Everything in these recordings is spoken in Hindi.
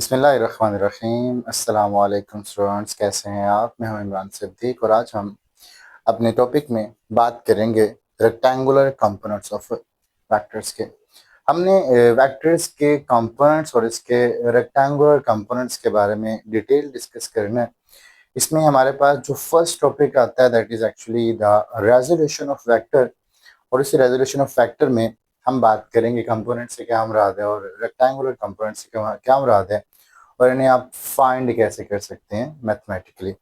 बिस्मिल्लाहिर्रहमानिर्रहीम। अस्सलाम वालेकुम स्टूडेंट्स, कैसे हैं आप? मैं हूं इमरान सिद्दीक और आज हम अपने टॉपिक में बात करेंगे रेक्टेंगुलर कंपोनेंट्स ऑफ वेक्टर्स के। हमने वेक्टर्स के कंपोनेंट्स और इसके रेक्टेंगुलर कंपोनेंट्स के बारे में डिटेल डिस्कस करना है। इसमें हमारे पास जो फर्स्ट टॉपिक आता है that is actually the resolution of vector, और इस रेजोल्यूशन ऑफ वेक्टर में हम बात करेंगे कंपोनेंट से क्या मुराद है और रेक्टेंगुलर कंपोनेंट से क्या मुराद है और इन्हें आप फाइंड कैसे कर सकते हैं मैथमेटिकली।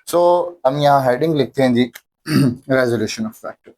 सो हम यहाँ हेडिंग लिखते हैं जी resolution of vector.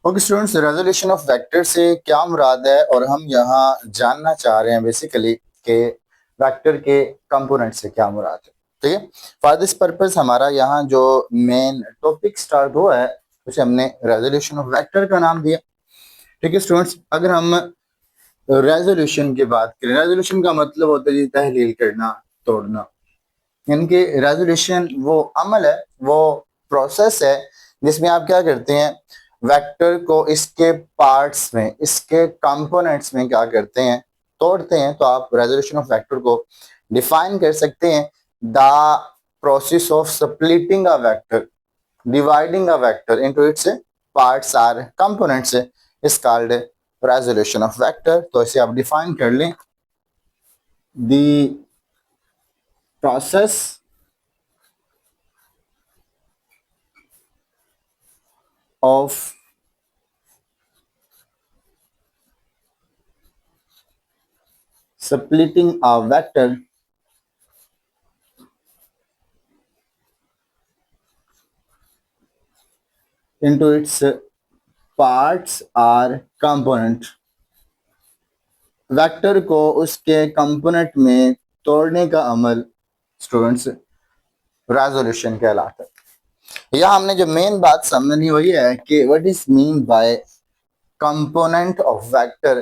Okay students, resolution of vector से क्या मुराद है और हम यहाँ जानना चाह रहे हैं बेसिकली कि वेक्टर के कंपोनेंट से क्या मुराद है। ठीक है, फॉर दिस पर्पस हमारा यहाँ जो मेन टॉपिक स्टार्ट हुआ है उसे हमने रेजोल्यूशन ऑफ वेक्टर का नाम दिया। ठीक है स्टूडेंट्स, अगर हम रेजोल्यूशन की बात करें, रेजोल्यूशन का मतलब होता है जी तहलील करना, तोड़ना। यानी कि रेजोल्यूशन वो अमल है, वो प्रोसेस है जिसमें आप क्या करते हैं, वेक्टर को इसके पार्ट्स में, इसके कंपोनेंट्स में क्या करते हैं, तोड़ते हैं। तो आप रेजोल्यूशन ऑफ वेक्टर को डिफाइन कर सकते हैं, the process of splitting a vector, dividing a vector into its parts or components is called resolution of vector। तो इसे आप डिफाइन कर लें, the process of splitting a vector into its parts or component। Vector को उसके कंपोनेंट में तोड़ने का अमल स्टूडेंट्स रेजोल्यूशन कहलाता है। यहाँ हमने जो मेन बात समझनी हुई है कि what is mean by component of vector,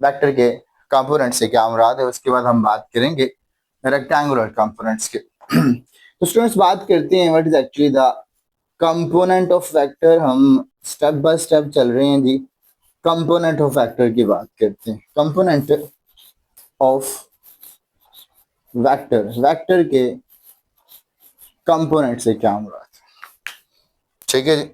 vector के कंपोनेंट से क्या मुराद है। उसके बाद हम बात करेंगे रेक्टेंगुलर कंपोनेंट्स के। तो स्टूडेंट्स बात करते हैं what is actually the component of vector. हम स्टेप बाय स्टेप चल रहे हैं जी, कंपोनेंट ऑफ वेक्टर की बात करते हैं। कंपोनेंट ऑफ वेक्टर, वेक्टर के कंपोनेंट से क्या मुराद है। ठीक है जी,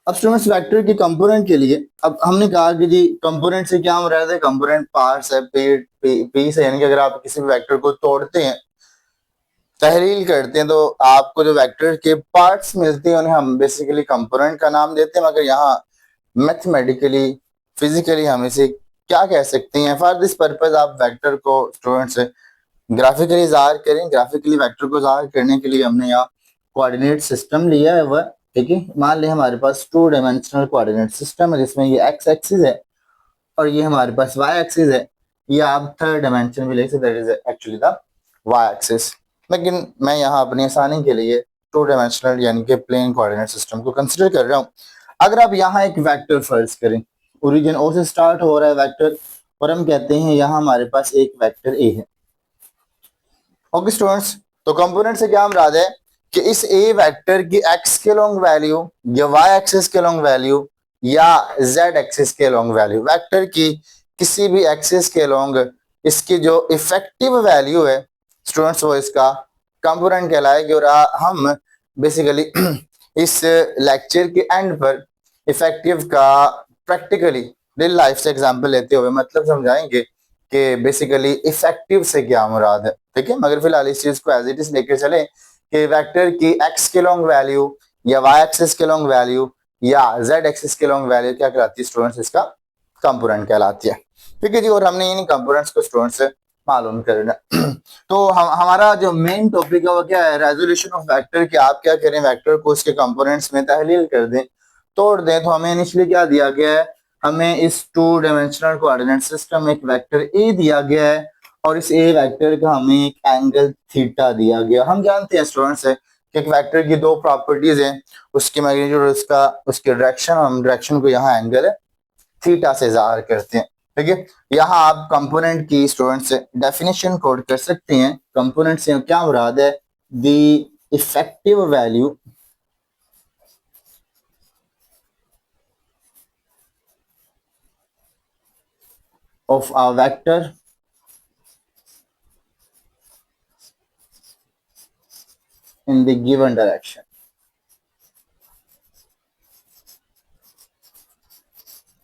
अब स्टूडेंट्स वेक्टर के कंपोनेंट के लिए अब हमने कहा कि जी कंपोनेंट से क्या मुराद है, कंपोनेंट पार्ट्स है, पीस है। यानी कि अगर आप किसी भी वेक्टर को तोड़ते हैं, तहलील करते हैं, तो आपको जो वेक्टर के पार्ट्स मिलते हैं उन्हें हम बेसिकली कंपोनेंट का नाम देते हैं। मगर यहाँ मैथमेटिकली, फिजिकली हम इसे क्या कह सकते हैं। फॉर दिस पर्पज आप वेक्टर को स्टूडेंट्स ग्राफिकली ज़ाहिर करें। ग्राफिकली वेक्टर को ज़ाहिर करने के लिए हमने यहाँ कोऑर्डिनेट सिस्टम लिया है वह। ठीक है, मान लें हमारे पास 2 डायमेंशनल कोऑर्डिनेट सिस्टम है जिसमें ये एक्स एक्सिस है और ये हमारे पास वाई एक्सिस है। ये आप थर्ड डायमेंशन भी ले सकते, that is actually the Y axis. लेकिन मैं यहाँ अपनी आसानी के लिए 2 डायमेंशनल यानी कि प्लेन कोऑर्डिनेट सिस्टम को कंसिडर कर रहा हूँ। अगर आप यहाँ एक वेक्टर फर्ज करें, ओरिजिन ओ से स्टार्ट हो रहा है वेक्टर, और हम कहते हैं यहाँ हमारे पास एक वेक्टर ए है। ओके स्टूडेंट्स, तो कंपोनेंट से क्या मुराद है कि इस ए वेक्टर की एक्स के लॉन्ग वैल्यू या वाई एक्सिस के लॉन्ग वैल्यू या जेड एक्सिस के लॉन्ग वैल्यू, वेक्टर की किसी भी एक्सिस के लॉन्ग इसकी जो इफेक्टिव वैल्यू है स्टूडेंट्स वो इसका कंपोनेंट कहलाएगी। और हम बेसिकली इस लेक्चर के एंड पर इफेक्टिव का प्रैक्टिकली रियल लाइफ से एग्जांपल लेते हुए मतलब समझाएंगे कि बेसिकली इफेक्टिव से क्या मुराद है। ठीक है, मगर फिलहाल इस चीज को एज इट इज लेकर चले कि वेक्टर की एक्स के लॉन्ग वैल्यू या वाई एक्सिस के लॉन्ग वैल्यू या जेड एक्सिस के लॉन्ग वैल्यू क्या कहलाती है स्टूडेंट्स, इसका कंपोनेंट कहलाती है। ठीक है जी, और हमने इन कंपोनेंट्स को स्टूडेंट्स से मालूम करना। तो हमारा जो मेन टॉपिक है वो क्या है, रेजोल्यूशन ऑफ वेक्टर। कि आप क्या करें, वेक्टर को उसके कंपोनेंट्स में तहलील कर दें, तोड़ दें। तो हमें इनिशियली क्या दिया गया है, हमें इस 2 डायमेंशनल कोऑर्डिनेट सिस्टम में एक वेक्टर ए दिया गया है और इस ए वेक्टर का हमें एक एंगल थीटा दिया गया। हम जानते हैं स्टूडेंट्स है कि एक वेक्टर की दो प्रॉपर्टीज हैं, उसकी मैग्नीट्यूड और उसका उसके डायरेक्शन, हम डायरेक्शन को यहाँ एंगल है थीटा से ज़ाहिर करते हैं। ठीक है, यहाँ आप कंपोनेंट की स्टूडेंट से डेफिनेशन कोड कर सकते हैं। कंपोनेंट से क्या मुराद है, the effective value of a vector in the given direction।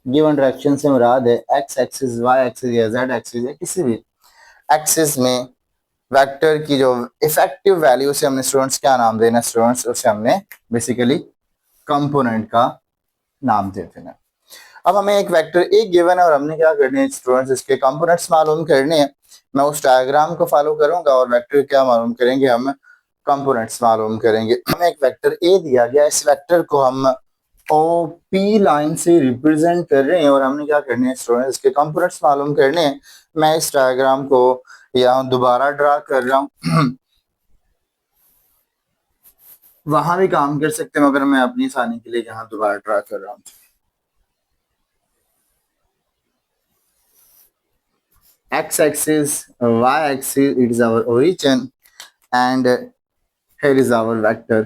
Given direction से मुराद है एक्स एक्सिस, वाई एक्सिस या जेड एक्सिस या किसी भी एक्सिस में वेक्टर की जो इफेक्टिव वैल्यू से हमने स्टूडेंट्स क्या नाम देना, स्टूडेंट्स उसे हमने बेसिकली कंपोनेंट का नाम दे देना। अब हमें एक वेक्टर ए गिवन है और हमने क्या करने हैं स्टूडेंट्स, इसके कंपोनेंट्स मालूम करने हैं। मैं उस डायग्राम को फॉलो करूंगा और वेक्टर क्या मालूम करेंगे, हम कंपोनेंट्स मालूम करेंगे। हमें एक वेक्टर ए दिया गया, इस वेक्टर को हम ओ पी लाइन से रिप्रेजेंट कर रहे हैं और हमने क्या करने हैं स्टूडेंट्स, इसके कंपोनेंट्स मालूम करने हैं। मैं इस डायग्राम को यहाँ दोबारा ड्रा कर रहा हूँ वहां भी काम कर सकते हैं मगर मैं अपनी आसानी के लिए यहाँ दोबारा ड्रा कर रहा हूँ। x-axis, y-axis, it is our origin and here is our vector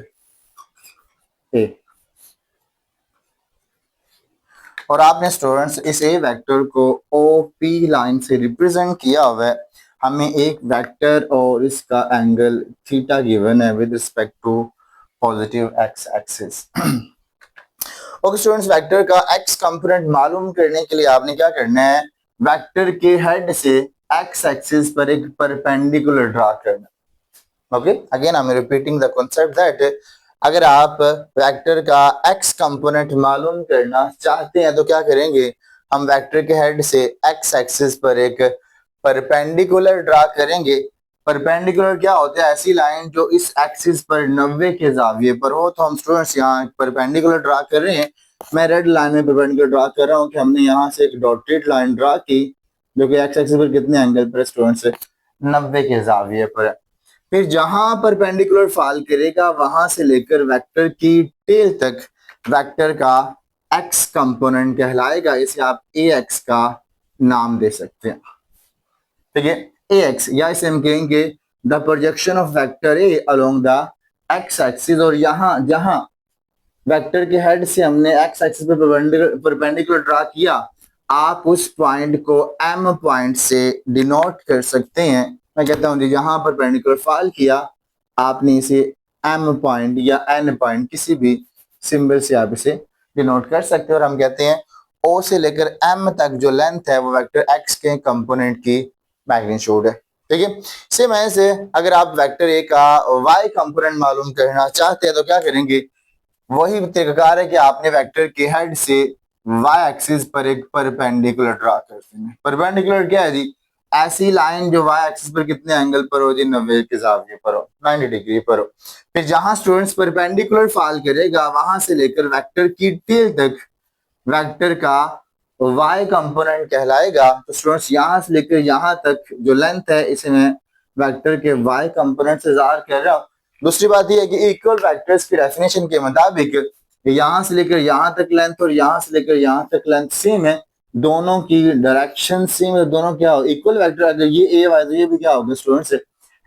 a। और आपने स्टूडेंट्स इस ए वेक्टर को ओ पी लाइन से रिप्रेजेंट किया हुआ है। हमें एक वेक्टर और इसका एंगल थीटा गिवन है with respect to positive X axis. Okay students, vector का एक्स कंपोनेंट मालूम करने के लिए आपने क्या करना है, वेक्टर के हेड से एक्स एक्सिस पर एक परपेंडिकुलर ड्रा करना। Okay, again I am repeating the concept that अगर आप वेक्टर का एक्स कंपोनेंट मालूम करना चाहते हैं तो क्या करेंगे, हम वेक्टर के हेड से एक्स एक्सिस पर एक परपेंडिकुलर ड्रा करेंगे। परपेंडिकुलर क्या होता है, ऐसी लाइन जो इस एक्सिस पर 90 के जाविये पर हो। तो हम स्टूडेंट्स यहाँ परपेंडिकुलर ड्रा कर रहे हैं। मैं रेड लाइन में परपेंडिकुलर ड्रा कर रहा हूँ कि हमने यहाँ से एक डॉटेड लाइन ड्रा की जो कि एक्स एक्सिस पर कितने एंगल पर स्टूडेंट्स 90 के जाविये पर है। फिर जहां परपेंडिकुलर फॉल करेगा वहां से लेकर वेक्टर की टेल तक वेक्टर का एक्स कंपोनेंट कहलाएगा। इसे आप ए एक्स का नाम दे सकते हैं। ठीक है, ए एक्स या इसे हम कहेंगे the projection of vector a along the x axis. और यहाँ जहां वेक्टर के हेड से हमने एक्स एक्सिस पर परपेंडिकुलर ड्रा किया, आप उस पॉइंट को एम पॉइंट से डिनोट कर सकते हैं। मैं कहता हूं जी जहां पर परपेंडिकुलर फॉल किया आपने इसे एम पॉइंट या एन पॉइंट किसी भी सिंबल से आप इसे डिनोट कर सकते हैं। और हम कहते हैं ओ से लेकर एम तक जो लेंथ है वो वेक्टर एक्स के कंपोनेंट की मैग्नीट्यूड है। ठीक है, सेम ऐसे अगर आप वेक्टर ए का वाई कंपोनेंट मालूम करना चाहते हैं तो क्या करेंगे, वही तरीकाकार है कि आपने वेक्टर के हेड से वाई एक्सिस पर एक परपेंडिकुलर ड्रा कर देना। परपेंडिकुलर क्या है जी, ऐसी लाइन जो वाई एक्सिस पर कितने एंगल पर हो जी, 90 के जाविये पर हो, 90 डिग्री पर हो। फिर जहां स्टूडेंट्स परपेंडिकुलर फॉल करेगा वहां से लेकर वेक्टर की टेल तक वेक्टर का वाई कंपोनेंट कहलाएगा। तो स्टूडेंट्स यहां से लेकर यहां तक जो लेंथ है इसे मैं वेक्टर के वाई कंपोनेंट से ज़ाहिर कर रहा हूँ। दूसरी बात यह है कि इक्वल वेक्टर्स की डेफिनेशन के मुताबिक यहां से लेकर यहां तक लेंथ और यहां से लेकर यहां तक लेंथ सेम है, दोनों की डायरेक्शन सेम है, दोनों क्या हो इक्वल वेक्टर। अगर ये ए वाई तो ये भी क्या होगा स्टूडेंट्स,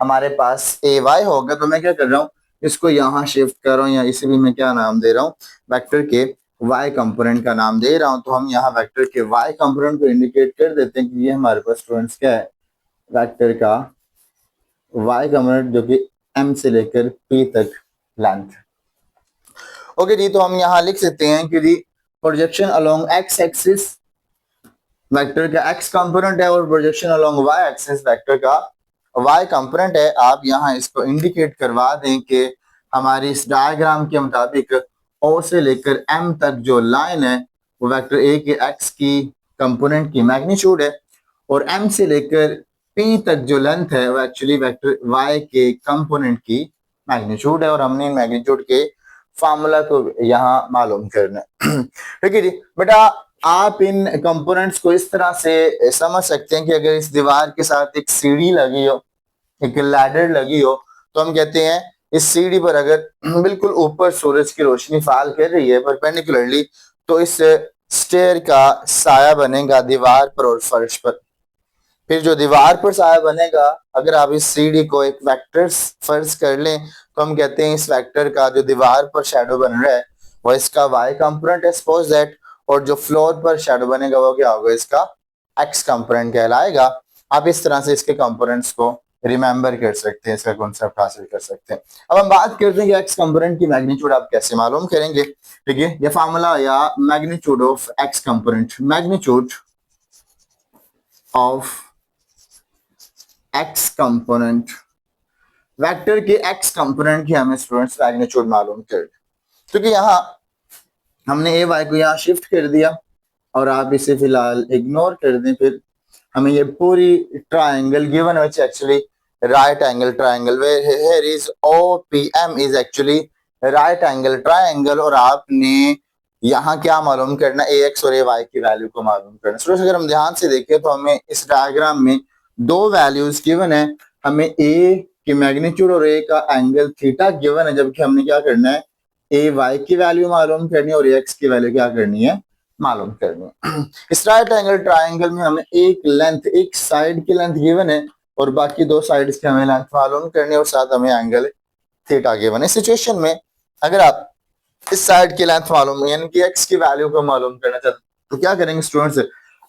हमारे पास ए वाई होगा। तो मैं क्या कर रहा हूँ, इसको यहाँ शिफ्ट कर रहा हूँ या इसे भी मैं क्या नाम दे रहा हूँ, वेक्टर के वाई कंपोनेंट का नाम दे रहा हूँ। तो हम यहाँ वेक्टर के वाई कंपोनेंट को इंडिकेट कर देते हैं कि ये हमारे पास स्टूडेंट्स क्या है, वेक्टर का वाई कंपोनेंट जो कि एम से लेकर पी तक लेंथ। ओके जी, तो हम यहाँ लिख सकते हैं कि जी projection along X axis vector का एक्स कंपोनेंट है और projection along Y axis vector का वाई कंपोनेंट है। आप यहाँ इसको इंडिकेट करवा दें कि हमारी इस डायग्राम के मुताबिक ओ से लेकर एम तक जो लाइन है वो वेक्टर ए के एक्स की कंपोनेंट की मैग्नीट्यूड है और एम से लेकर पी तक जो लेंथ है वो एक्चुअली वेक्टर वाई के कंपोनेंट की मैग्नीट्यूड है। और हमने मैग्नीट्यूड के फार्मूला को यहाँ मालूम करना है। ठीक है जी बेटा, आप इन कंपोनेंट्स को इस तरह से समझ सकते हैं कि अगर इस दीवार के साथ एक सीढ़ी लगी हो, एक लैडर लगी हो, तो हम कहते हैं इस सीढ़ी पर अगर बिल्कुल ऊपर सूरज की रोशनी फाल कर रही है परपेंडिकुलरली, तो इस स्टेयर का साया बनेगा दीवार पर और फर्श पर। फिर जो दीवार पर साया बनेगा, अगर आप इस सीढ़ी को एक वेक्टर फर्ज कर लें, तो हम कहते हैं इस वेक्टर का जो दीवार पर शेडो बन रहा है वो इसका वाई कंपोनेंट है, सपोज दैट। और जो फ्लोर पर शेडो बनेगा वो क्या होगा, इसका एक्स कंपोनेंट कहलाएगा। आप इस तरह से इसके कंपोनेंट्स को रिमेंबर कर सकते हैं, इसका कॉन्सेप्ट हासिल कर सकते हैं। अब हम बात करते हैं कि एक्स कंपोनेंट की मैग्नीट्यूड आप कैसे मालूम करेंगे। ठीक है, ये फार्मूला या magnitude of x component, magnitude of x component, vector के एक्स कंपोनेंट की हमें स्टूडेंट्स मैग्नीट्यूड मालूम कर, क्योंकि यहाँ हमने ए वाई को यहाँ शिफ्ट कर दिया और आप इसे फिलहाल इग्नोर कर दें, फिर हमें ये पूरी triangle given which actually right angle triangle where here is OPM is actually right angle triangle, और आपने यहाँ क्या मालूम करना, ए एक्स और ए वाई की वैल्यू को मालूम करना। स्टूडेंट्स अगर हम ध्यान से देखें तो हमें इस डायग्राम में दो वैल्यूज गिवन है, हमें ए की मैग्नीट्यूड और ए का एंगल थीटा गिवन है, जबकि हमने क्या करना है, ए वाई की वैल्यू मालूम करनी है और ए एक्स की वैल्यू क्या करनी है, मालूम करनी है। इस राइट एंगल ट्राइंगल में हमें एक लेंथ, एक साइड की लेंथ गिवन है और बाकी दो साइड्स की हमें लेंथ मालूम करनी है और साथ हमें एंगल थीटा गिवन है। इस सिचुएशन में अगर आप इस साइड की लेंथ मालूम यानी कि एक्स की वैल्यू को मालूम करना चाहते तो क्या करेंगे स्टूडेंट्स,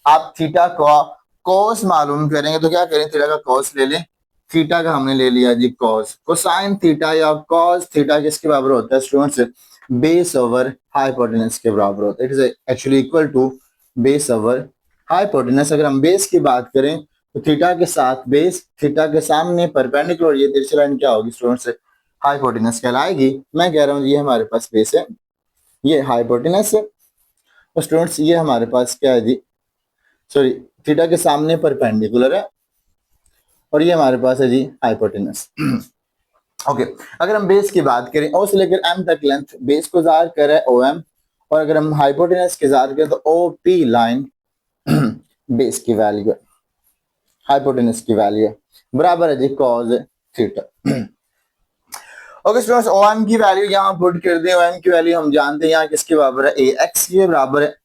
आप थीटा का कॉस मालूम करेंगे, तो क्या करें, थीटा का कॉस ले लें। थीटा का हमने ले लिया जी कॉस, कोसाइन थीटा या कॉस थीटा किसके बराबर होता है स्टूडेंट्स, बेस ओवर हाइपोटेनस के बराबर होता है। It is actually equal to base over hypotenuse. अगर हम बेस की बात करें तो थीटा के साथ बेस, थीटा के सामने परपेंडिकुलर ये तिरछी लाइन क्या होगी स्टूडेंट्स, हाइपोटेनस कहलाएगी। मैं कह रहा हूँ ये हमारे पास बेस है, ये हाइपोटेनस है, और स्टूडेंट्स ये हमारे पास क्या है जी, सॉरी थीटा के सामने परपेंडिकुलर है और ये हमारे पास है जी हाइपोटेनस। ओके, अगर हम बेस की बात करें, ओ से लेकर एम तक लेंथ बेस को जार कर है ओ एम, और अगर हम हाइपोटेनस की जार करें तो ओ पी लाइन बेस की वैल्यू है, हाइपोटेनस की वैल्यू है, बराबर है जी cos theta. Okay students, O M की वैल्यू यहाँ पुट कर दें। ओ एम की वैल्यू हम जानते हैं यहाँ किसके बराबर है, ए एक्स के बराबर है।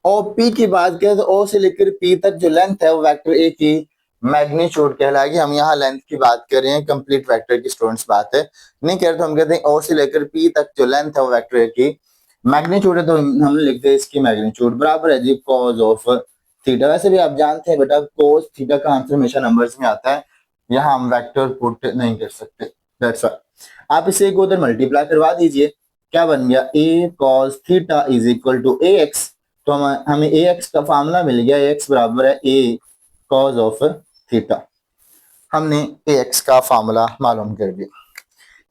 ओ पी की बात करें तो ओ से लेकर पी तक जो लेंथ है वो वेक्टर ए की मैग्नीट्यूड कहलाएगी। हम यहाँ लेंथ की बात कर रहे हैं, कंप्लीट वेक्टर की स्टूडेंट्स बात है नहीं कह रहे, तो हम कहते हैं ओ से लेकर पी तक जो लेंथ है वो वेक्टर ए की मैग्नीट्यूड है, तो हम लिखते हैं इसकी मैग्नीट्यूड बराबर है जी कॉज ऑफ थीटा। वैसे भी आप जानते हैं बेटा कोस थीटा का आंसर हमेशा नंबर्स में आता है, यहाँ हम वेक्टर पुट नहीं कर सकते, दैट्स व्हाई आप इसे एक उधर मल्टीप्लाई करवा दीजिए, क्या बन गया, A cos theta is equal to A X. तो हमें ए एक्स का फार्मूला मिल गया, ए एक्स बराबर है ए कॉज ऑफ थीटा, हमने ए एक्स का फार्मूला मालूम कर दिया।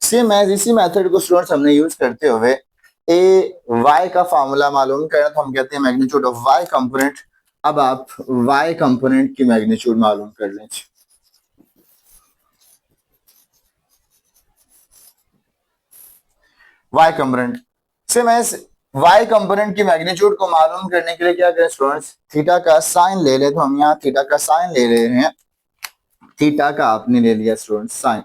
सेम एज इसी मेथड को स्टूडेंट्स हमने यूज करते हुए ए वाई का फार्मूला मालूम करना, तो हम कहते हैं मैग्नीट्यूड ऑफ वाई कंपोनेंट। अब आप वाई कंपोनेंट की मैग्नीट्यूड मालूम कर लें। Y component, same as Y component की मैग्नीट्यूड को मालूम करने के लिए क्या करें स्टूडेंट्स, थीटा का साइन ले ले, तो हम यहाँ थीटा का साइन ले रहे हैं, थीटा का आपने ले लिया स्टूडेंट्स साइन।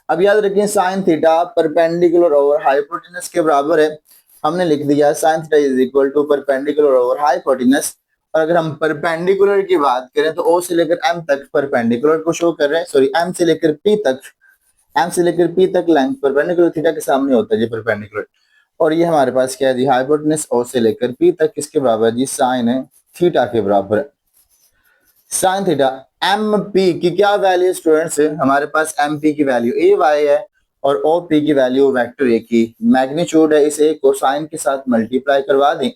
अब याद रखिए sine theta perpendicular over hypotenuse के बराबर है, हमने लिख दिया sine theta is equal to perpendicular over hypotenuse. और अगर हम परपेंडिकुलर की बात करें तो ओ से लेकर एम तक परपेंडिकुलर को शो कर रहे हैं, सॉरी एम से लेकर पी तक, एम से लेकर पी तक लेंथ परपेंडिकुलर थीटा के सामने होता है जी परपेंडिकुलर। और ये हमारे पास क्या है जी हाइपोटेनस, ओ से लेकर पी तक किसके बराबर है जी, साइन है थीटा के बराबर है। साइन थीटा एम पी की क्या वैल्यू स्टूडेंट्स है, हमारे पास एम पी की वैल्यू ए वाई है और ओ पी की वैल्यू वेक्टर ए की मैग्नीट्यूड है। इसे कोसाइन के साथ मल्टीप्लाई करवा दें,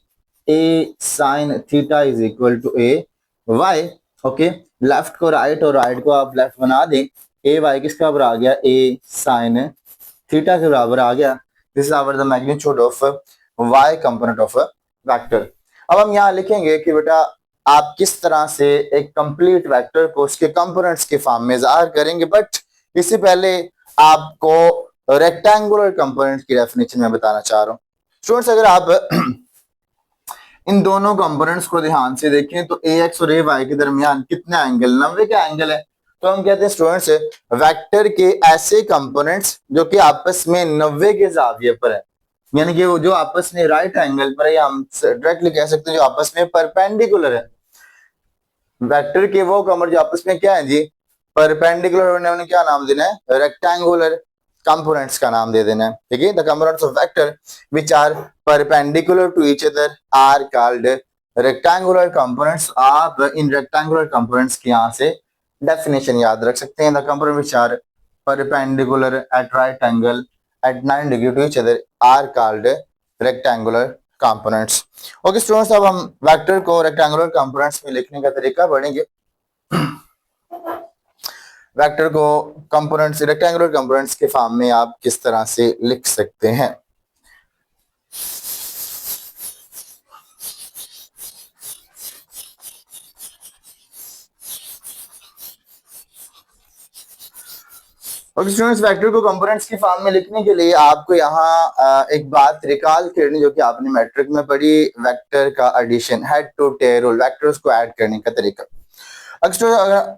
A sine theta is equal to A Y. Okay, left को राइट और राइट को आप लेफ्ट बना दें, ए वाई किसका बराबर आ गया, ए साइन थीटा के बराबर आ गया। This is our the magnitude of Y component of vector. अब हम यहाँ लिखेंगे कि बेटा आप किस तरह से एक कंप्लीट वेक्टर को उसके कंपोनेंट्स के फॉर्म में ज़ाहिर करेंगे, बट इससे पहले आपको रेक्टेंगुलर कंपोनेंट की डेफिनेशन में बताना चाह रहा हूँ स्टूडेंट्स। अगर आप इन दोनों कंपोनेंट्स को ध्यान से देखें तो ए एक्स और ए वाई के दरमियान कितना एंगल, 90 का एंगल है। तो हम कहते हैं स्टूडेंट्स वेक्टर के ऐसे कंपोनेंट्स जो कि आपस में 90 के जाविये पर है, यानी कि वो जो आपस में राइट एंगल पर है, या हम डायरेक्टली कह सकते हैं जो आपस में परपेंडिकुलर है। वेक्टर के वो कंपोनेंट जो आपस में क्या है जी, परपेंडिकुलर होने, उन्हें क्या नाम देना है, रेक्टेंगुलर कंपोनेंट्स का नाम दे देना है। ठीक है, the components of vector which are perpendicular to each other are called rectangular components. आप इन रेक्टेंगुलर कंपोनेंट्स की यहां से डेफिनेशन याद रख सकते हैं। The component which are perpendicular at right angle at 9 degree to each other are called rectangular components. Okay students, अब हम वेक्टर को रेक्टेंगुलर कंपोनेंट्स में लिखने का तरीका पढ़ेंगे। वेक्टर को कंपोनेंट्स, रेक्टेंगुलर कंपोनेंट्स के फॉर्म में आप किस तरह से लिख सकते हैं। ओके स्टूडेंट्स, वेक्टर को कंपोनेंट्स की फॉर्म में लिखने के लिए आपको यहाँ एक बात रिकॉल करनी जो कि आपने मैट्रिक में पढ़ी, वेक्टर का addition, head to tail rule, vectors को ऐड करने का तरीका।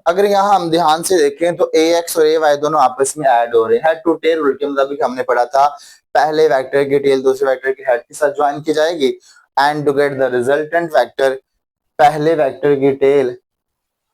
अगर यहाँ हम ध्यान से देखें तो ax और ay दोनों आपस में ऐड हो रहे हैं। हेड टू टेल रूल के मुताबिक हमने पढ़ा था पहले वेक्टर की टेल दूसरे वेक्टर के हेड के साथ ज्वाइन की जाएगी, and to get the resultant vector पहले वेक्टर की टेल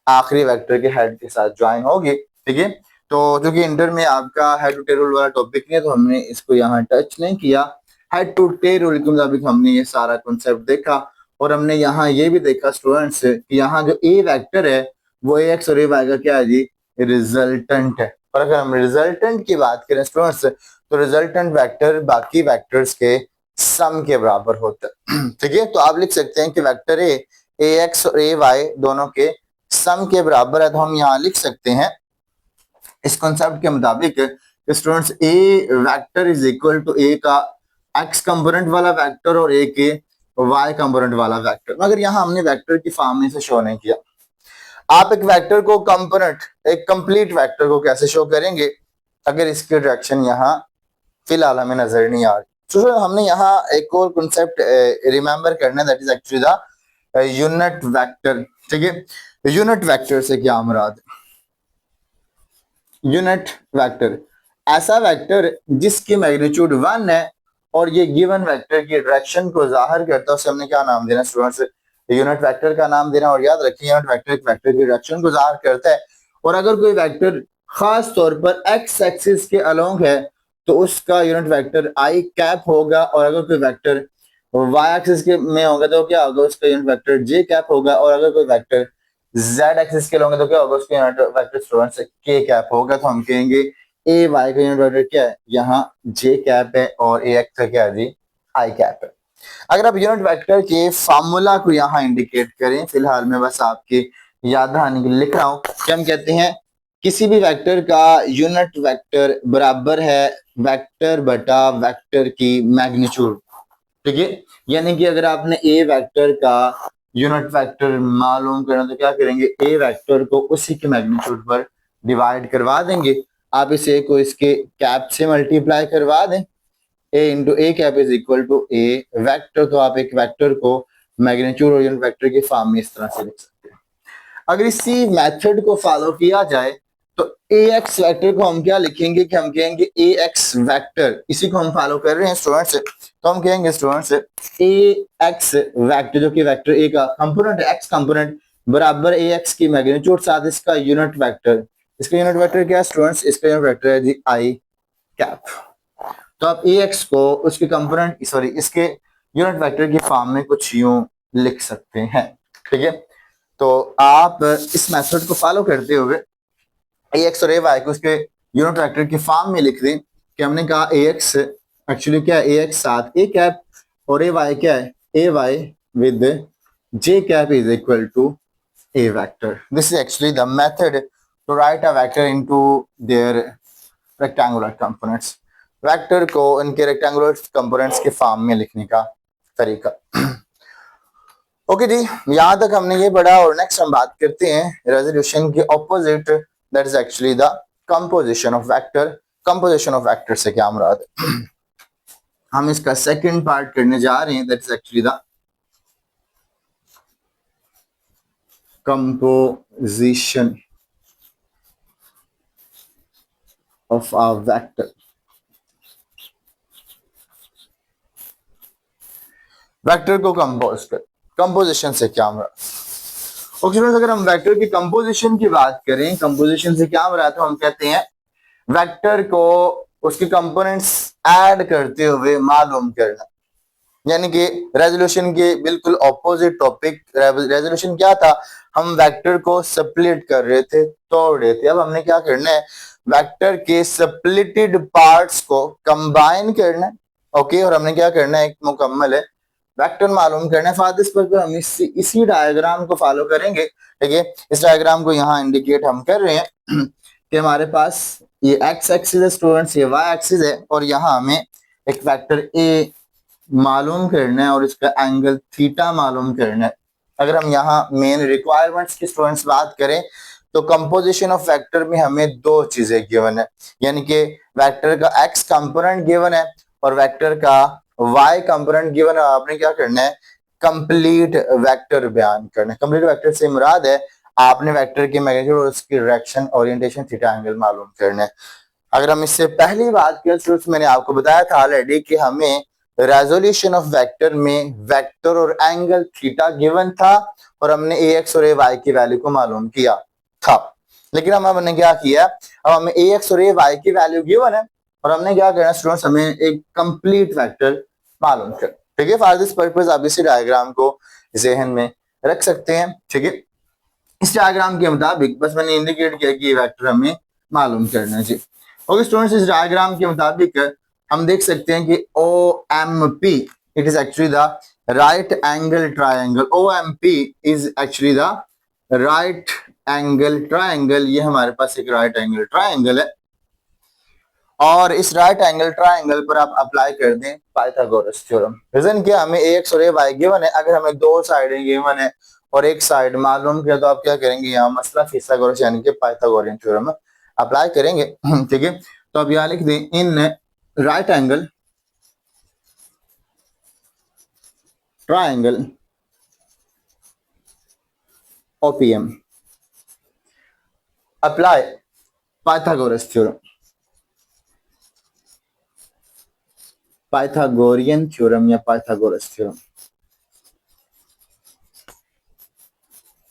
आखिरी वेक्टर के हेड के साथ ज्वाइन होगी। ठीक है, तो जो कि इंटर में आपका हेड टू टेल रूल वाला टॉपिक नहीं है, तो हमने इसको यहाँ टच नहीं किया। हेड टू टेल रूल के मुताबिक हमने ये सारा कॉन्सेप्ट देखा, और हमने यहाँ ये भी देखा स्टूडेंट्स कि यहाँ जो ए वेक्टर है वो ax और ay का क्या है जी, रिजल्टेंट है। और अगर हम रिजल्टेंट की बात करें स्टूडेंट्स, तो रिजल्टेंट वेक्टर बाकी वेक्टर्स के सम के बराबर होता है। ठीक है, तो आप लिख सकते हैं कि वेक्टर ए ax और ay दोनों के सम के बराबर है। तो हम यहाँ लिख सकते हैं इस कॉन्सेप्ट के मुताबिक students A vector is equal to A का एक्स कंपोनेंट वाला वेक्टर और ए के वाई कंपोनेंट वाला वेक्टर। मगर यहाँ हमने वेक्टर की फॉर्म में से शो नहीं किया। आप एक वेक्टर को कंपोनेंट, एक कंप्लीट वेक्टर को कैसे शो करेंगे अगर इसकी डायरेक्शन यहाँ फिलहाल हमें नजर नहीं आ रही। तो हमने यहाँ एक और कॉन्सेप्ट रिमेंबर करना है, that is actually the unit vector. ठीक है, यूनिट वेक्टर से क्या मुराद है? यूनिट वेक्टर ऐसा वेक्टर जिसकी मैग्नीट्यूड 1 है और ये गिवन वेक्टर की डायरेक्शन को जाहिर करता है, उसे हमने क्या नाम देना स्टूडेंट्स? यूनिट वेक्टर का नाम देना। और याद रखिए यूनिट वेक्टर एक वेक्टर की डायरेक्शन को जाहिर करता है, और अगर कोई वेक्टर खास तौर पर एक्स एक्सिस के अलोंग है तो उसका यूनिट वेक्टर आई कैप होगा, और अगर कोई वेक्टर वाई एक्सिस के में होगा तो क्या होगा, उसका यूनिट वेक्टर जे कैप होगा, और अगर कोई वेक्टर z एक्सिस के होंगे तो क्या होगा, उसका unit vector students k cap होगा। तो हम कहेंगे ए वाई का यूनिट वेक्टर क्या है, यहाँ j कैप है, और ए एक्स का क्या है जी, i कैप है। अगर आप यूनिट वेक्टर के फार्मूला को यहाँ इंडिकेट करें, फिलहाल मैं बस आपके याद आने के लिए लिख रहा हूँ कि हम कहते हैं किसी भी वेक्टर का यूनिट वेक्टर बराबर है वेक्टर बटा वेक्टर की मैग्नीट्यूड। ठीक है, यानी कि अगर आपने ए वेक्टर का यूनिट वेक्टर मालूम करना तो क्या करेंगे, ए वेक्टर को उसी के मैग्नीट्यूड पर डिवाइड करवा देंगे। आप इस ए को इसके कैप से मल्टीप्लाई करवा दें, A into A cap is equal to A vector. तो आप एक वेक्टर को मैग्नीट्यूड और यूनिट वेक्टर के फॉर्म में इस तरह से लिख सकते हैं। अगर इसी मेथड को फॉलो किया जाए तो ए एक्स वेक्टर को हम क्या लिखेंगे कि हम कहेंगे ए एक्स वेक्टर, इसी को हम फॉलो कर रहे हैं स्टूडेंट्स। तो हम कहेंगे स्टूडेंट्स ए एक्स वेक्टर जो कि वेक्टर ए का कंपोनेंट है, एक्स कंपोनेंट बराबर ए एक्स की मैग्नीट्यूड साथ इसका यूनिट वेक्टर। इसका यूनिट वेक्टर क्या है स्टूडेंट्स? इसका यूनिट वेक्टर है जी आई कैप। तो आप ए एक्स को उसके कंपोनेंट सॉरी इसके यूनिट वेक्टर की फॉर्म में कुछ यूं लिख सकते हैं। ठीक है, तो आप इस मेथड को फॉलो करते हुए ए एक्स और ए वाई को उसके यूनिट वेक्टर की फॉर्म में लिख दें कि हमने कहा ए एक्स एक्चुअली क्या है, ए एक्स साथ ए कैप, और ए वाई क्या है, A Y with J cap is equal to A vector. This is actually the method to write a vector into their rectangular components. Vector को उनके रेक्टेंगुलर कंपोनेंट्स के फॉर्म में लिखने का तरीका। ओके जी, यहां तक हमने ये पढ़ा, और नेक्स्ट हम बात करते हैं रेजोल्यूशन के opposite, that is actually the composition of vector. Composition of vector से क्या मुराद है? हम इसका सेकंड पार्ट करने जा रहे हैं, that is actually the composition of a vector, vector को कंपोज कर, कंपोजिशन से क्या मरा। ओके स्टूडेंट्स, अगर हम वेक्टर की कंपोजिशन की बात करें, कंपोजिशन से क्या मरा, तो हम कहते हैं वेक्टर को उसके कंपोनेंट्स ऐड करते हुए मालूम करना, यानी कि रेजोल्यूशन के बिल्कुल ऑपोजिट टॉपिक। रेजोल्यूशन क्या था, हम वेक्टर को स्प्लिट कर रहे थे, तोड़ रहे थे। अब हमने क्या करना है, वेक्टर के स्प्लिटेड पार्ट्स को कंबाइन करना है। ओके, और हमने क्या करना है, एक मुकम्मल है वेक्टर मालूम करना है। फॉर दिस पर्पस हम इसी डायग्राम को फॉलो करेंगे। ठीक है, इस डायग्राम को यहाँ इंडिकेट हम कर रहे हैं कि हमारे पास ये एक्स एक्सिस है स्टूडेंट्स, ये वाई एक्सिस है, और यहाँ हमें एक वेक्टर ए मालूम करना है और इसका एंगल थीटा मालूम करना है। अगर हम यहाँ मेन रिक्वायरमेंट्स की स्टूडेंट्स बात करें, तो कंपोजिशन ऑफ वेक्टर में हमें दो चीजें गिवन है, यानी कि वेक्टर का एक्स कंपोनेंट गिवन है और वेक्टर का वाई कंपोनेंट गिवन है। आपने क्या करना है, कंप्लीट वेक्टर बयान करना है। कंप्लीट वेक्टर से मुराद है आपने वेक्टर की मैग्नीट्यूड और उसकी डायरेक्शन, ओरिएंटेशन, थीटा एंगल मालूम करना है। अगर हम इससे पहली बात करें, मैंने आपको बताया था ऑलरेडी कि हमें रेजोल्यूशन ऑफ वेक्टर में वेक्टर और एंगल थीटा गिवन था और हमने ए एक्स और ए वाई की वैल्यू को मालूम किया था। लेकिन हमने क्या किया, अब हमें ए एक्स और ए वाई की वैल्यू गिवन है और हमने क्या करना स्टूडेंट्स, हमें एक कंप्लीट वेक्टर मालूम कर। ठीक है, फॉर दिस पर्पस आप इसी डायग्राम को जहन में रख सकते हैं। ठीक है, इस डायग्राम के मुताबिक बस मैंने इंडिकेट किया कि ये वेक्टर हमें मालूम करना है जी। ओके स्टूडेंट्स, इस डायग्राम के मुताबिक हम देख सकते हैं कि O M P it is actually the right angle triangle. O M P is actually the right angle triangle. ये हमारे पास एक राइट एंगल ट्रायंगल है और इस राइट एंगल ट्रायंगल पर आप अप्लाई कर दें पाइथागोरस थ्योरम। रीजन क्या, हमें ए एक्स और ए वाई गिवन है। अगर हमें दो साइडें गिवन है और एक साइड मालूम किया, तो आप क्या करेंगे, यहाँ मसला फिथागोरस यानी कि पाइथागोरियन थ्योरम अप्लाई करेंगे। ठीक है, तो अब यहाँ लिख दें, in right angle triangle OPM apply Pythagoras theorem, Pythagorean theorem या पाइथागोरस थ्योरम।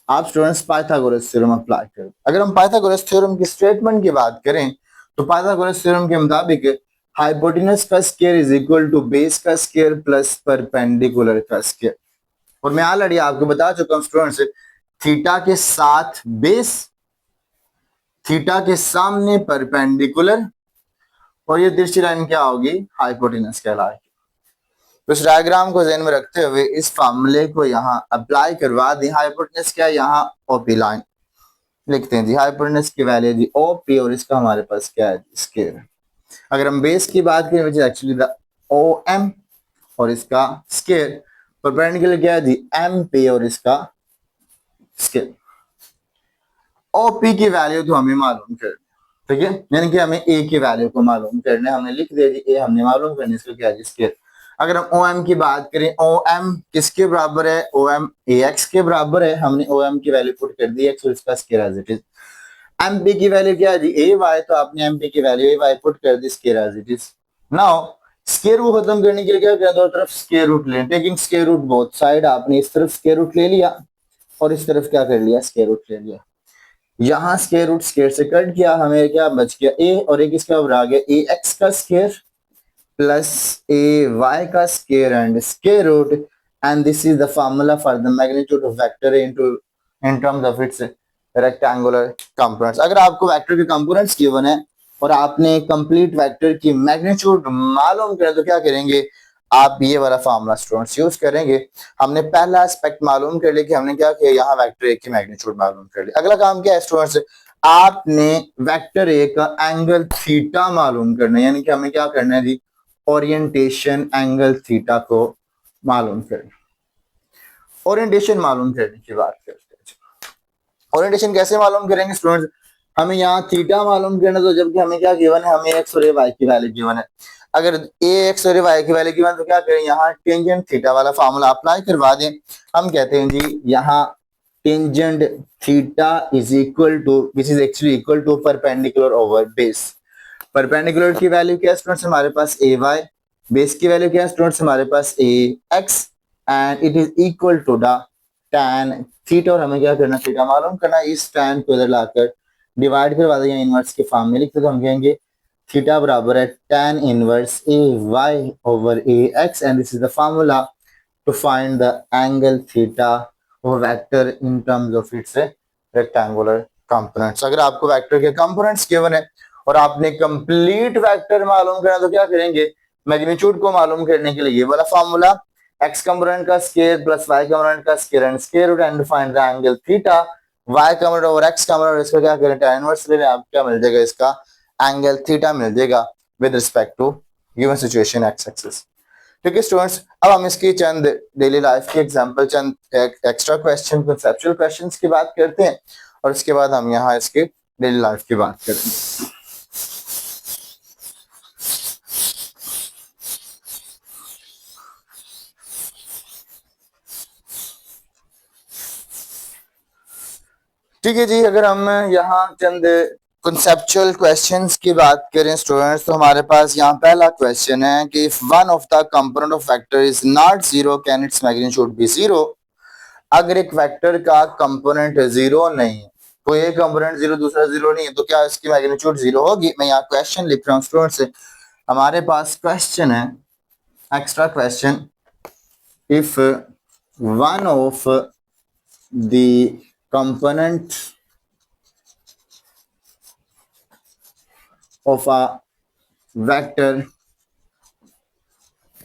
आप स्टूडेंट्स पाइथागोरस थ्योरम अप्लाई करें। अगर हम पाइथागोरस थ्योरम की स्टेटमेंट की बात करें, तो पाइथागोरस थ्योरम के मुताबिक हाइपोटेनस का square is equal to base का स्क्वायर प्लस परपेंडिकुलर का स्क्वायर। और मैं ऑलरेडी आपको बता चुका हूं स्टूडेंट्स, थीटा के साथ बेस, थीटा के सामने परपेंडिकुलर, और ये तिरछी लाइन क्या होगी, हाइपोटेनस कहलाएगी। तो इस डायग्राम को ध्यान में रखते हुए इस फार्मूले को यहाँ अप्लाई करवा दें। हाइपोटेनस क्या है, यहाँ ओपी लाइन लिखते हैं जी। हाइपोटेनस की वैल्यू जी ओपी और इसका हमारे पास क्या है, स्क्वायर। अगर हम बेस की बात करें, which is actually the O M और इसका स्क्वायर। परपेंडिकुलर क्या है जी, एम पी और इसका स्क्वायर। ओपी की वैल्यू तो हमें मालूम करनी, ठीक है, यानी कि हमें ए की वैल्यू को मालूम करना है। हमने लिख दिया जी ए हमने मालूम करना है, इसका क्या है स्क्वायर। अगर हम ओ एम की बात करें, ओ एम किसके बराबर है, ओ एम ए एक्स के बराबर है। हमने ओ एम की वैल्यू पुट कर दी एक्स और इसका square as it is. M P की वैल्यू क्या है जी, ए वाई, तो आपने एम पी की वैल्यू ए वाई पुट कर दी, square as it is. Now square root खत्म करने के लिए क्या किया, दो तरफ स्क्वायर रूट लें, taking square root both side. आपने इस तरफ स्क्वायर रूट ले लिया और इस तरफ क्या कर लिया, स्क्वायर रूट ले लिया। यहाँ स्क्वायर रूट स्क्वायर से कट किया, हमें क्या बच गया, ए और एक इसका बराबर आ गया ए एक्स का स्क्वायर प्लस ए वाई का square and square root, and this is the formula for the magnitude of vector into in terms of its rectangular components. अगर आपको वेक्टर के कंपोनेंट्स गिवन है और आपने कंप्लीट वेक्टर की मैग्नीट्यूड मालूम करें, तो क्या करेंगे आप, ये वाला फार्मूला स्टूडेंट्स यूज करेंगे। हमने पहला एस्पेक्ट मालूम कर लिया कि हमने क्या किया, यहाँ वेक्टर ए की मैग्नीट्यूड मालूम कर लिया। अगला काम क्या है स्टूडेंट्स, आपने वेक्टर ए का एंगल थीटा मालूम करना है, यानी कि हमें क्या करना है जी, ओरिएंटेशन एंगल थीटा को मालूम करना। ओरिएंटेशन मालूम करने की बात करते हैं। ओरिएंटेशन कैसे मालूम करेंगे स्टूडेंट्स, हमें यहाँ थीटा मालूम करना, तो जबकि हमें क्या गिवन है, हमें एक्स और वाई की वैल्यू गिवन है। अगर ए एक्स और वाई की वैल्यू गिवन, तो क्या करें, यहाँ टेंजेंट थीटा वाला फार्मूला अप्लाई करवा दें। हम कहते हैं जी यहाँ tangent theta is equal to, which is actually equal to perpendicular over base. Perpendicular की वैल्यू क्या है स्टूडेंट्स हमारे पास ए वाई, बेस की वैल्यू क्या है स्टूडेंट्स हमारे पास A X, and it is equal to the tan theta, और हमें क्या करना थीटा मालूम करना, इस tan को इधर लाकर डिवाइड करवा दें, इनवर्स के फॉर्म में लिखते तो हम कहेंगे थीटा बराबर है tan inverse A Y over A X, and this is the formula to find the angle theta और vector in terms of its rectangular components. अगर आपको वेक्टर के कंपोनेंट्स गिवन है और आपने कंप्लीट वेक्टर मालूम करना तो क्या करेंगे, मैग्नीट्यूड को मालूम करने के लिए ये वाला फार्मूला x कंपोनेंट का स्क्वायर प्लस y कंपोनेंट का square and square root and find the angle theta, y component over x component, इसका क्या करें tan इनवर्स ले लें, आपको क्या मिल जाएगा, इसका एंगल थीटा मिल जाएगा with respect to given situation x axis. ठीक है स्टूडेंट्स, अब हम इसकी चंद डेली लाइफ के एग्जांपल, चंद एक्स्ट्रा क्वेश्चन, कंसेप्चुअल क्वेश्चंस की बात करते हैं और उसके बाद हम यहाँ इसके डेली लाइफ की बात करेंगे। ठीक है जी, अगर हम यहाँ चंद कंसेप्चुअल क्वेश्चंस की बात करें स्टूडेंट्स, तो हमारे पास यहाँ पहला क्वेश्चन है कि if one of the component of vector is not zero can its magnitude be zero. अगर एक वेक्टर का कंपोनेंट जीरो नहीं है, कोई एक कंपोनेंट जीरो दूसरा जीरो नहीं है, तो क्या इसकी मैग्नीट्यूड जीरो होगी। मैं यहाँ क्वेश्चन लिख रहा हूँ स्टूडेंट से, हमारे पास क्वेश्चन है extra question, if one of the component of a vector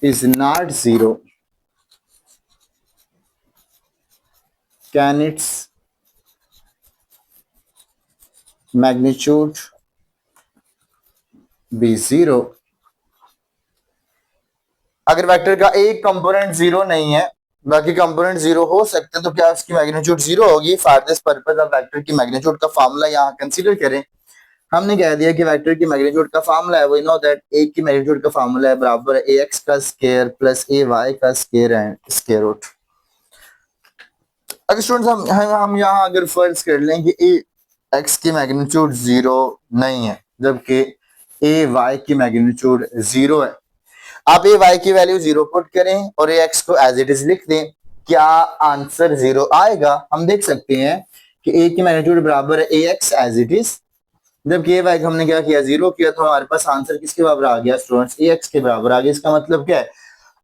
is not zero, can its magnitude be zero। अगर वेक्टर का एक कंपोनेंट जीरो नहीं है, बाकी कंपोनेंट जीरो हो सकते हैं, तो क्या उसकी मैग्नीट्यूड जीरो होगी। For this purpose of vector की मैग्नीट्यूड का फार्मूला यहाँ कंसीडर करें। हमने कह दिया कि वेक्टर की मैग्नीट्यूड का फार्मूला है, वी नो दैट ए की मैग्नीट्यूड का फार्मूला है बराबर है ए एक्स का स्क्वायर प्लस ए वाई का स्क्वायर एंड स्क्वायर रूट। अगर स्टूडेंट्स हम यहाँ अगर फर्ज कर लें कि ए एक्स की मैग्नीट्यूड जीरो नहीं है, जबकि ए वाई की मैग्नीट्यूड जीरो है, आप ए वाई की वैल्यू जीरो पुट करें और ए एक्स को एज इट इज लिख दें, क्या आंसर जीरो आएगा। हम देख सकते हैं कि ए की मैग्नीट्यूड बराबर है ए एक्स एज इट इज, जबकि ए वाई को हमने क्या किया, जीरो किया, तो हमारे पास आंसर किसके बराबर आ गया स्टूडेंट्स, ए एक्स के बराबर आ गया। इसका मतलब क्या है,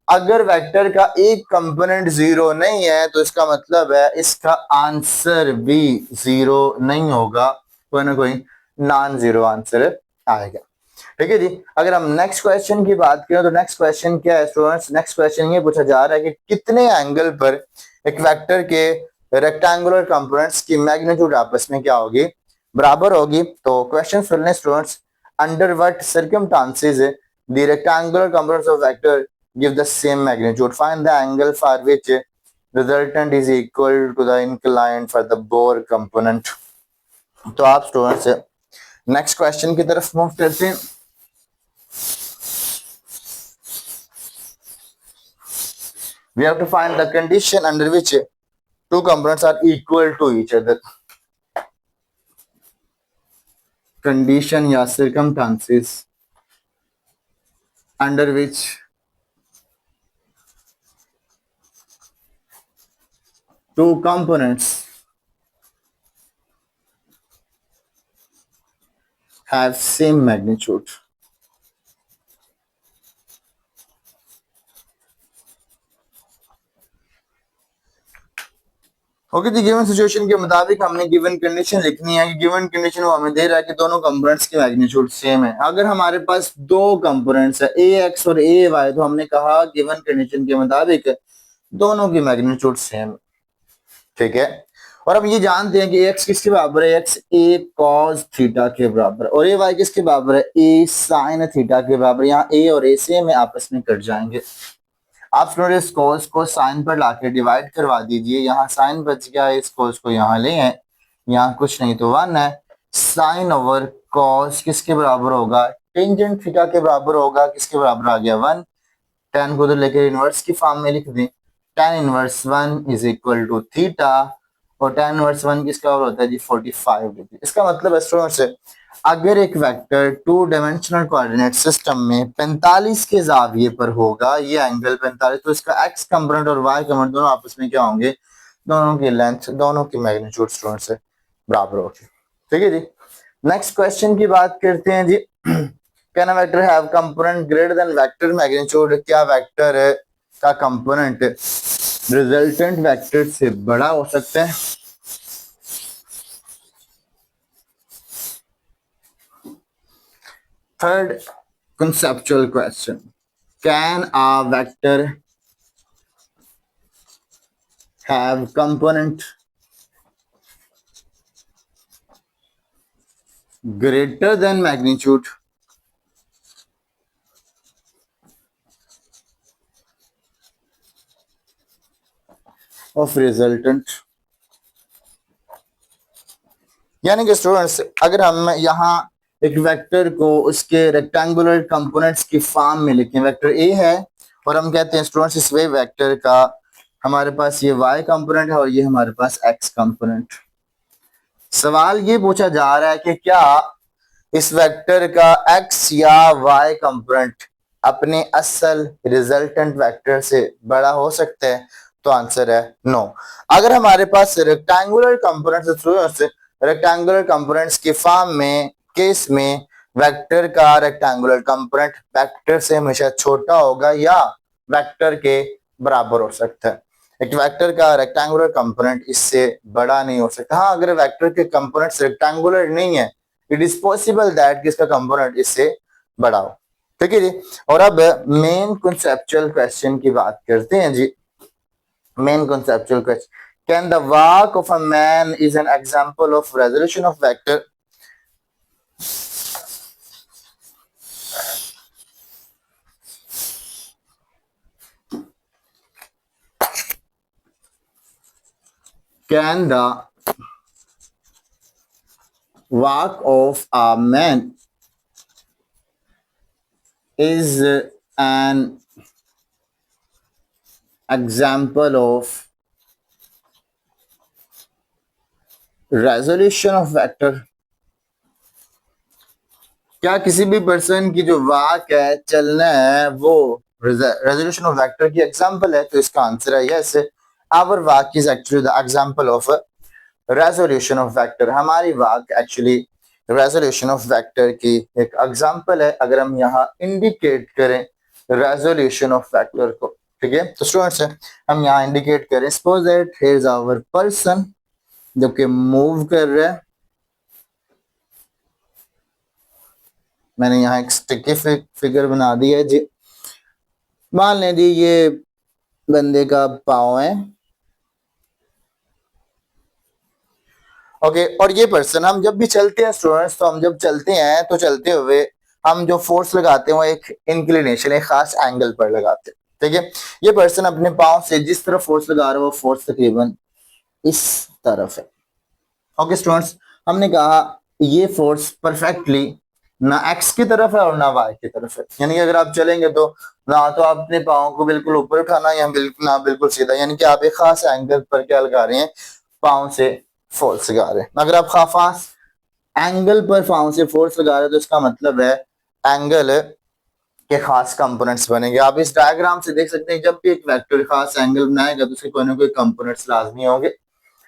अगर वेक्टर का एक कंपोनेंट जीरो नहीं है तो इसका मतलब है इसका आंसर भी जीरो नहीं होगा, कोई ना कोई नॉन जीरो आंसर आएगा। ठीक है जी, अगर हम नेक्स्ट क्वेश्चन की बात करें तो नेक्स्ट क्वेश्चन क्या है स्टूडेंट्स, नेक्स्ट क्वेश्चन ये पूछा जा रहा है कि कितने एंगल पर एक वेक्टर के रेक्टेंगुलर कंपोनेंट्स की मैग्नीट्यूड आपस में क्या होगी, बराबर होगी। तो क्वेश्चन सुन लें students, under what circumstances the rectangular components of vector give the same magnitude, find the angle for which resultant is equal to the inclined for the both component. तो आप स्टूडेंट्स नेक्स्ट क्वेश्चन की तरफ मूव करते हैं। We have to find the condition under which two components are equal to each other. Condition या circumstances under which two components have same magnitude. Okay जी, गिवन सिचुएशन के मुताबिक हमने गिवन कंडीशन लिखनी है कि गिवन कंडीशन वो हमें दे रहा है कि दोनों कंपोनेंट्स की मैग्नीट्यूड सेम है। अगर हमारे पास दो कंपोनेंट्स है ए एक्स और ए वाई, तो हमने कहा गिवन कंडीशन के मुताबिक दोनों की मैग्नीट्यूड सेम, ठीक है। और अब ये जानते हैं कि एक्स किसके बराबर है, एक्स ए कॉस थीटा के बराबर, और ए वाई किसके बराबर है, ए साइन थीटा के बराबर। यहाँ ए और ए सेम है, आपस में कट जाएंगे। आप स्टूडेंट इस कोस को साइन पर लाके डिवाइड करवा दीजिए, यहाँ साइन बच गया, इस कोस को यहाँ ले आए, यहाँ कुछ नहीं तो वन है। साइन ओवर कॉस किसके बराबर होगा, टेंजेंट थीटा के बराबर होगा, किसके बराबर आ गया, वन। टेन को तो लेकर इनवर्स की फॉर्म में लिख दें, tan inverse one is equal to theta, और टेन इनवर्स वन किसका बराबर होता है जी 45 डिग्री। इसका मतलब स्टूडेंट्स अगर एक vector two dimensional coordinate system में 45 के जाविये पर होगा, ये एंगल 45, तो इसका एक्स कंपोनेंट और वाई कंपोनेंट दोनों आपस में क्या होंगे, दोनों की लेंथ, दोनों की मैग्नीट्यूड स्टूडेंट से बराबर होगी। ठीक है जी। नेक्स्ट क्वेश्चन की बात करते हैं जी। Can a vector have component greater than vector magnitude, क्या वेक्टर का कंपोनेंट रिजल्टेंट वेक्टर से बड़ा हो सकता है? Third conceptual question, can a vector have component greater than magnitude of resultant? यानी कि स्टूडेंट्स, अगर हम यहाँ एक वेक्टर को उसके रेक्टेंगुलर कंपोनेंट्स की फॉर्म में लिखें, वेक्टर ए है और हम कहते हैं स्टूडेंट्स इस वे वेक्टर का हमारे पास ये y कंपोनेंट है और ये हमारे पास x कंपोनेंट। सवाल ये पूछा जा रहा है कि क्या इस वेक्टर का x या y कंपोनेंट अपने असल रिजल्टेंट वेक्टर से बड़ा हो सकता है? तो आंसर है नो। अगर हमारे पास रेक्टेंगुलर कंपोनेंट्स, रेक्टेंगुलर कंपोनेंट्स की फॉर्म में केस में वेक्टर का रेक्टेंगुलर कंपोनेंट वेक्टर से हमेशा छोटा होगा या वेक्टर के बराबर हो सकता है। एक वेक्टर का रेक्टेंगुलर कंपोनेंट इससे बड़ा नहीं हो सकता। हाँ, अगर वेक्टर के कंपोनेंट्स रेक्टेंगुलर नहीं है, इट इज पॉसिबल दैट इसका कंपोनेंट इससे बड़ा हो। ठीक है जी। और अब मेन कॉन्सेप्चुअल क्वेश्चन की बात करते हैं जी। Main conceptual question, can the walk of a man is an example of resolution of vector? Can the walk of a man is an example of resolution of vector? क्या किसी भी पर्सन की जो वाक है, चलना है, वो रेजोल्यूशन ऑफ वेक्टर की एग्जांपल है? तो इसका आंसर है yes, our walk is actually the example of resolution of vector. हमारी वाक एक्चुअली रेजोल्यूशन ऑफ वेक्टर की एक एग्जांपल है अगर हम यहाँ इंडिकेट करें रेजोल्यूशन ऑफ वेक्टर को। ठीक है, तो स्टूडेंट्स हम यहाँ इंडिकेट करें, suppose that here is our person जो कि मूव कर रहा है। मैंने यहाँ एक स्टिकी फिगर बना दी है जी। मान लें जी ये बंदे का पाँव है, ओके। और ये पर्सन, हम जब भी चलते हैं स्टूडेंट्स, तो हम जब चलते हैं तो चलते हुए हम जो फोर्स लगाते हैं वो एक इंक्लिनेशन, एक खास एंगल पर लगाते हैं। ठीक है, ये पर्सन अपने पाँव से जिस तरफ फोर्स लगा रहा है वो फोर्स तकरीबन इस तरफ है। ओके स्टूडेंट्स, हमने कहा ये फोर्स परफेक्टली ना एक्स की तरफ है और ना वाई की तरफ है। यानी कि अगर आप चलेंगे तो ना तो आप अपने पाँव को बिल्कुल ऊपर उठाना या बिल्कुल सीधा, यानी कि आप एक खास एंगल पर क्या लगा रहे हैं, पाँव से फोर्स लगा रहे हैं। अगर आप खास एंगल पर पाँव से फोर्स लगा रहे हैं तो इसका मतलब है एंगल के खास कंपोनेंट्स बनेंगे। आप इस डायग्राम से देख सकते हैं जब भी एक वेक्टर खास एंगल बनाएगा तो उसके कोई ना कोई कंपोनेंट्स लाजमी होंगे।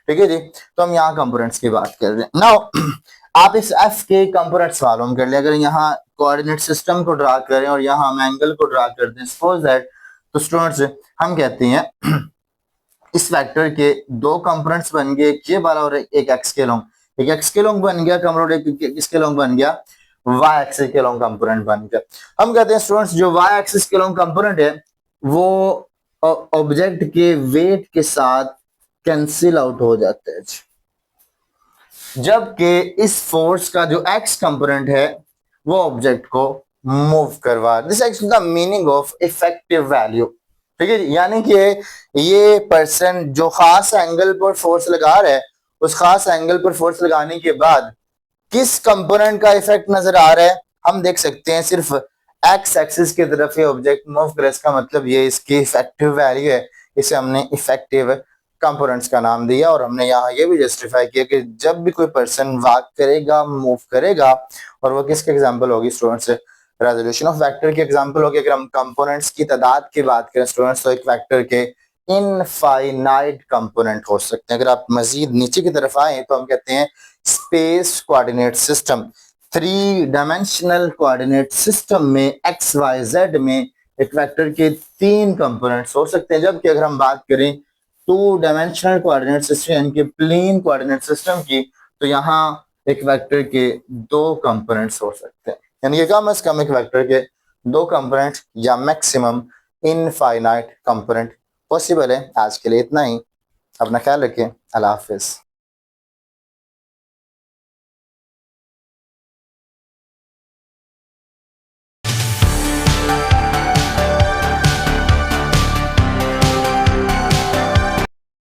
ठीक है जी, तो हम यहाँ कंपोनेंट्स की बात कर रहे हैं। नाउ आप इस एफ के कंपोनेंट्स मालूम कर ले। अगर यहाँ कोऑर्डिनेट सिस्टम को ड्रा करें और यहाँ हम एंगल को ड्रा कर दें, सपोज दैट, तो स्टूडेंट्स हम कहते हैं इस वेक्टर के दो कंपोनेंट्स बन गए, एक ये वाला और एक एक्स के लॉन्ग। एक एक्स के लॉन्ग बन गया कंपोनेंट, एक किसके लॉन्ग बन गया, वाई एक्सिस के लॉन्ग कंपोनेंट बन गया। हम कहते हैं स्टूडेंट्स जो वाई एक्सिस के लॉन्ग कंपोनेंट है वो ऑब्जेक्ट के वेट के साथ कैंसिल आउट हो जाते हैं, जबकि इस फोर्स का जो एक्स कंपोनेंट है वो ऑब्जेक्ट को मूव करवा। This is the meaning of effective value. ठीक है, यानी कि ये पर्सन जो खास एंगल पर फोर्स लगा रहा है, उस खास एंगल पर फोर्स लगाने के बाद किस कंपोनेंट का इफेक्ट नजर आ रहा है, हम देख सकते हैं सिर्फ एक्स एक्सिस की तरफ ये ऑब्जेक्ट मूव करे। इसका मतलब ये इसकी इफेक्टिव वैल्यू है, इसे हमने इफेक्टिव कंपोनेंट्स का नाम दिया और हमने यहाँ ये भी जस्टिफाई किया कि जब भी कोई पर्सन वॉक करेगा, मूव करेगा, और वो किसके एग्जांपल होगी स्टूडेंट्स, रेजोल्यूशन ऑफ वेक्टर की एग्जांपल होगी। अगर हम कंपोनेंट्स की तादाद की बात करें स्टूडेंट्स, तो एक वेक्टर के इनफाइनाइट कंपोनेंट हो सकते हैं। अगर आप मजीद नीचे की तरफ आए तो हम कहते हैं space coordinate system, 3 dimensional coordinate system में एक्स वाई जेड में एक वेक्टर के 3 कंपोनेंट्स हो सकते हैं। जबकि अगर हम बात करें 2 डायमेंशनल कोऑर्डिनेट सिस्टम यानी कि प्लेन कोऑर्डिनेट सिस्टम की, तो यहाँ एक वेक्टर के 2 कंपोनेंट्स हो सकते हैं, यानी कि कम से कम एक वेक्टर के 2 कंपोनेंट या मैक्सिमम इनफाइनाइट कंपोनेंट पॉसिबल है। आज के लिए इतना ही, अपना ख्याल रखें, अल्लाह हाफिज।